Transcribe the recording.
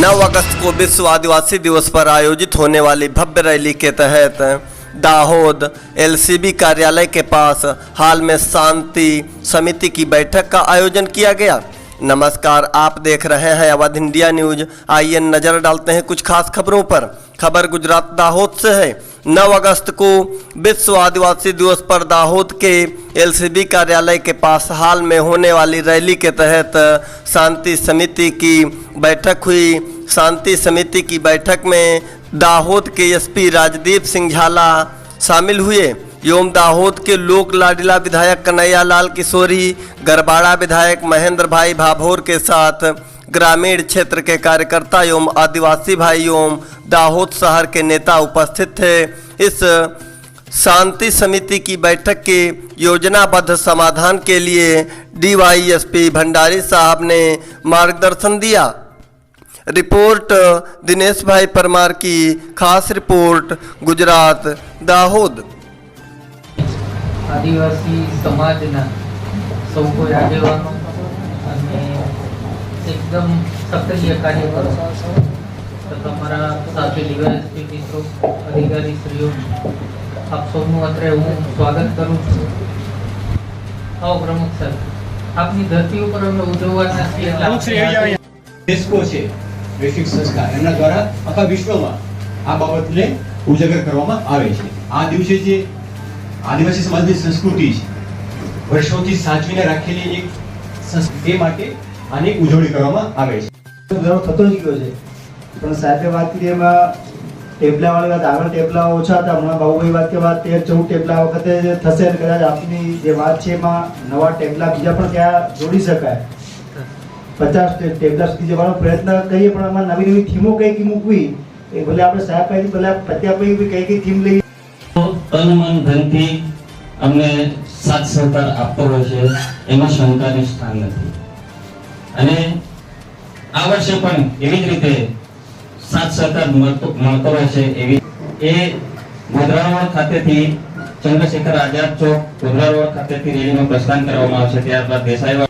9 अगस्त को विश्व आदिवासी दिवस पर आयोजित होने वाली भव्य रैली के तहत दाहोद एलसीबी कार्यालय के पास हाल में शांति समिति की बैठक का आयोजन किया गया। नमस्कार, आप देख रहे हैं अवध इंडिया न्यूज। आइए नजर डालते हैं कुछ खास खबरों पर। खबर गुजरात दाहोद से है। 9 अगस्त को विश्व आदिवासी दिवस पर दाहोद के एलसीबी कार्यालय के पास हाल में होने वाली रैली के तहत शांति समिति की बैठक हुई। शांति समिति की बैठक में दाहोद के एसपी राजदीप सिंह झाला शामिल हुए एवं दाहोद के लोक लाडला विधायक कन्हैया लाल किशोरी, गरबाड़ा विधायक महेंद्र भाई भाभोर के साथ ग्रामीण क्षेत्र के कार्यकर्ता एवं आदिवासी भाई एवं दाहोद शहर के नेता उपस्थित थे। इस शांति समिति की बैठक के योजनाबद्ध समाधान के लिए डीवाईएसपी भंडारी साहब ने मार्गदर्शन दिया। रिपोर्ट दिनेश भाई परमार की खास रिपोर्ट गुजरात दाहोद। आदिवासी समाजना सौ कोई આગેવાનો અને એકદમ સક્રિય કાર્ય કરો તો તમારા સાથે ડીવાયએસપી મિત્રો અધિકારી શ્રીઓ આપ સૌનું અત્રે હું સ્વાગત કરું છું। આવો પ્રમુખ સર, આપની ધરતી ઉપર અમે ઉજવવાના છીએ એટલે યુનેસ્કો છે વૈશ્વિક સંસ્થા, એમના દ્વારા આખા વિશ્વમાં આ બાબતને ઉજાગર કરવામાં આવે છે। આ દિવસે જે આદિવાસી સમાજની સંસ્કૃતિ છે વર્ષોથી સાચવીને રાખેલી એક સંસ્કૃતિ માટે આની ઉજવણી કરવામાં આવે છે। ઘણો થતો જ ગયો છે, પણ સાહેબે વાત કરી એમાં ટેબલા વાળી વાત, આગળ ટેબલા ઓછા હતા, હમણાં બાબુભાઈ વાત કે વાત 13-14 ટેબલા વખતે થશે અને કદાચ આપની જે વાત છે એમાં નવા ટેબલા બીજા પણ ત્યાં જોડી શકાય। 50 ટેબલા સુધી જવાનો પ્રયત્ન કરીએ, પણ આમાં નવી નવી થીમો કઈ મૂકવી એ ભલે આપણે સાહેબ કહી ભલે પત્યા પછી કઈ થીમ લઈ તન મન ધનથી અમને સાથ સહકાર આપતો હોય છે, એમાં શંકાનું સ્થાન નથી। અને આ વર્ષે પણ એવી જ રીતે સાથ સહકાર મળતો હોય છે। એવી એ ગોધરા રોડ ખાતેથી ચંદ્રશેખર આઝાદ ચોક ગોધરા રોડ ખાતેથી રેલીનું પ્રસ્થાન કરવામાં આવશે। ત્યારબાદ દેસાઈ